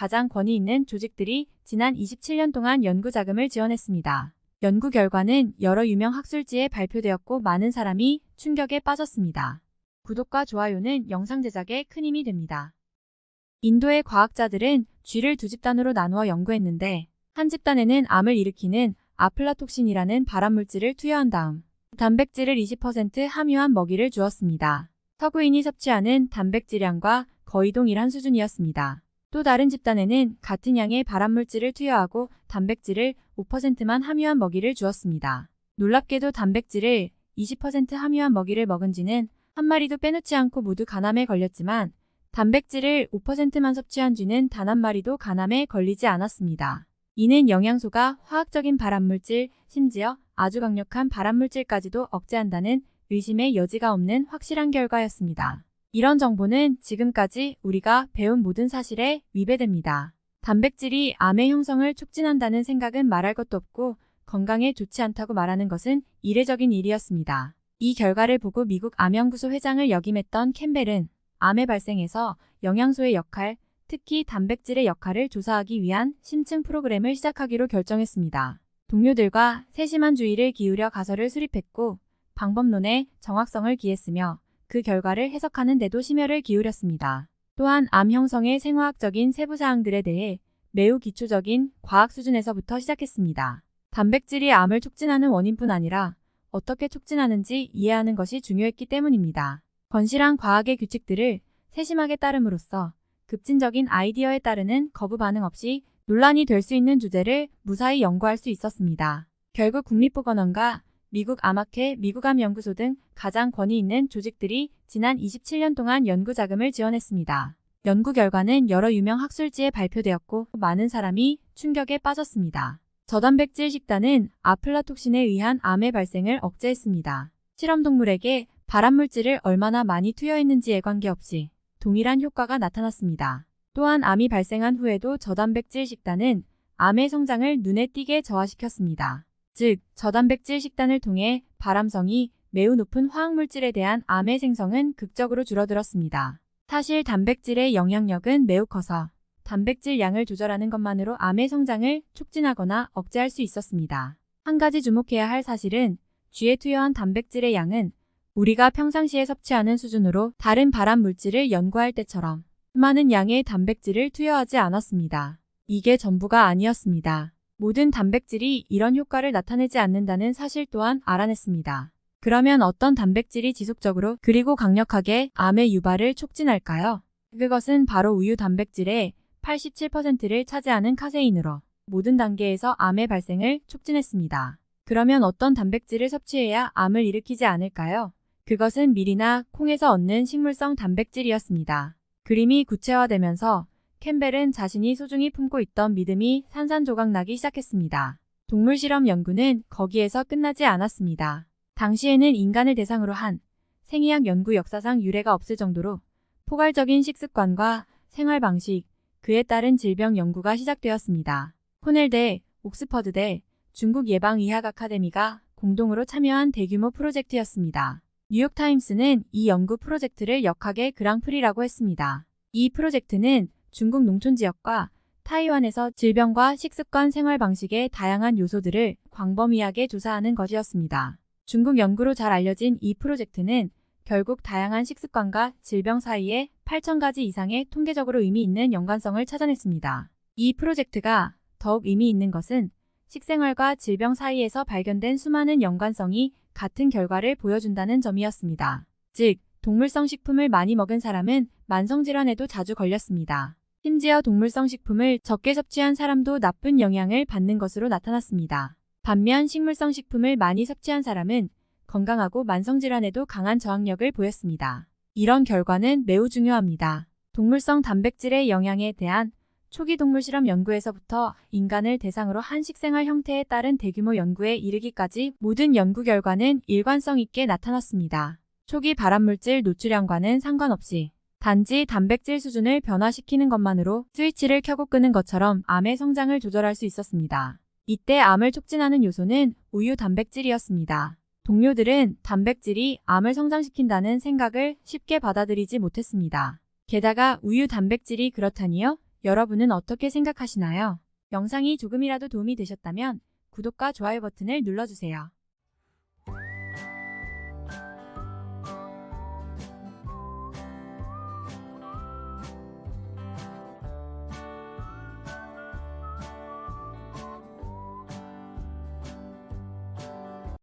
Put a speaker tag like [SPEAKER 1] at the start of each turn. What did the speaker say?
[SPEAKER 1] 가장 권위 있는 조직들이 지난 27년 동안 연구 자금을 지원했습니다. 연구 결과는 여러 유명 학술지에 발표되었고 많은 사람이 충격에 빠졌습니다. 구독과 좋아요는 영상 제작에 큰 힘이 됩니다. 인도의 과학자들은 쥐를 두 집단으로 나누어 연구했는데 한 집단에는 암을 일으키는 아플라톡신이라는 발암물질을 투여한 다음 단백질을 20% 함유한 먹이를 주었습니다. 서구인이 섭취하는 단백질량과 거의 동일한 수준이었습니다. 또 다른 집단에는 같은 양의 발암물질을 투여하고 단백질을 5%만 함유한 먹이를 주었습니다. 놀랍게도 단백질을 20% 함유한 먹이를 먹은 쥐는 한 마리도 빼놓지 않고 모두 간암에 걸렸지만 단백질을 5%만 섭취한 쥐는 단 한 마리도 간암에 걸리지 않았습니다. 이는 영양소가 화학적인 발암물질, 심지어 아주 강력한 발암물질까지도 억제한다는 의심의 여지가 없는 확실한 결과였습니다. 이런 정보는 지금까지 우리가 배운 모든 사실에 위배됩니다. 단백질이 암의 형성을 촉진한다는 생각은 말할 것도 없고 건강에 좋지 않다고 말하는 것은 이례적인 일이었습니다. 이 결과를 보고 미국 암연구소 회장을 역임했던 캠벨은 암의 발생에서 영양소의 역할, 특히 단백질의 역할을 조사하기 위한 심층 프로그램을 시작하기로 결정했습니다. 동료들과 세심한 주의를 기울여 가설을 수립했고 방법론의 정확성을 기했으며 그 결과를 해석하는 데도 심혈을 기울였습니다. 또한 암 형성의 생화학적인 세부사항들에 대해 매우 기초적인 과학 수준에서부터 시작했습니다. 단백질이 암을 촉진하는 원인뿐 아니라 어떻게 촉진하는지 이해하는 것이 중요했기 때문입니다. 건실한 과학의 규칙들을 세심하게 따름으로써 급진적인 아이디어에 따르는 거부 반응 없이 논란이 될 수 있는 주제를 무사히 연구할 수 있었습니다. 결국 국립보건원과 미국 암학회, 미국암연구소 등 가장 권위 있는 조직들이 지난 27년 동안 연구 자금을 지원했습니다. 연구 결과는 여러 유명 학술지에 발표되었고 많은 사람이 충격에 빠졌습니다. 저단백질 식단은 아플라톡신에 의한 암의 발생을 억제했습니다. 실험동물에게 발암물질을 얼마나 많이 투여했는지에 관계없이 동일한 효과가 나타났습니다. 또한 암이 발생한 후에도 저단백질 식단은 암의 성장을 눈에 띄게 저하시켰습니다. 즉, 저단백질 식단을 통해 발암성이 매우 높은 화학물질에 대한 암의 생성은 극적으로 줄어들었습니다. 사실 단백질의 영향력은 매우 커서 단백질 양을 조절하는 것만으로 암의 성장을 촉진하거나 억제할 수 있었습니다. 한 가지 주목해야 할 사실은 쥐에 투여한 단백질의 양은 우리가 평상시에 섭취하는 수준으로 다른 발암물질을 연구할 때처럼 많은 양의 단백질을 투여하지 않았습니다. 이게 전부가 아니었습니다. 모든 단백질이 이런 효과를 나타내지 않는다는 사실 또한 알아냈습니다. 그러면 어떤 단백질이 지속적으로 그리고 강력하게 암의 유발을 촉진할까요? 그것은 바로 우유 단백질의 87%를 차지하는 카세인으로 모든 단계에서 암의 발생을 촉진했습니다. 그러면 어떤 단백질을 섭취해야 암을 일으키지 않을까요? 그것은 밀이나 콩에서 얻는 식물성 단백질이었습니다. 그림이 구체화되면서 캠벨은 자신이 소중히 품고 있던 믿음이 산산조각 나기 시작했습니다. 동물 실험 연구는 거기에서 끝나지 않았습니다. 당시에는 인간을 대상으로 한 생의학 연구 역사상 유례가 없을 정도로 포괄적인 식습관과 생활 방식, 그에 따른 질병 연구가 시작되었습니다. 코넬대, 옥스퍼드대, 중국 예방의학 아카데미가 공동으로 참여한 대규모 프로젝트였습니다. 뉴욕타임스는 이 연구 프로젝트를 역학의 그랑프리라고 했습니다. 이 프로젝트는 중국 농촌 지역과 타이완에서 질병과 식습관 생활 방식의 다양한 요소들을 광범위하게 조사하는 것이었습니다. 중국 연구로 잘 알려진 이 프로젝트는 결국 다양한 식습관과 질병 사이에 8,000가지 이상의 통계적으로 의미 있는 연관성을 찾아냈습니다. 이 프로젝트가 더욱 의미 있는 것은 식생활과 질병 사이에서 발견된 수많은 연관성이 같은 결과를 보여준다는 점이었습니다. 즉, 동물성 식품을 많이 먹은 사람은 만성질환에도 자주 걸렸습니다. 심지어 동물성 식품을 적게 섭취한 사람도 나쁜 영향을 받는 것으로 나타났습니다. 반면 식물성 식품을 많이 섭취한 사람은 건강하고 만성질환에도 강한 저항력을 보였습니다. 이런 결과는 매우 중요합니다. 동물성 단백질의 영향에 대한 초기 동물 실험 연구에서부터 인간을 대상으로 한 식생활 형태에 따른 대규모 연구에 이르기까지 모든 연구 결과는 일관성 있게 나타났습니다. 초기 발암물질 노출량과는 상관없이 단지 단백질 수준을 변화시키는 것만으로 스위치를 켜고 끄는 것처럼 암의 성장을 조절할 수 있었습니다. 이때 암을 촉진하는 요소는 우유 단백질이었습니다. 동료들은 단백질이 암을 성장시킨다는 생각을 쉽게 받아들이지 못했습니다. 게다가 우유 단백질이 그렇다니요? 여러분은 어떻게 생각하시나요? 영상이 조금이라도 도움이 되셨다면 구독과 좋아요 버튼을 눌러주세요.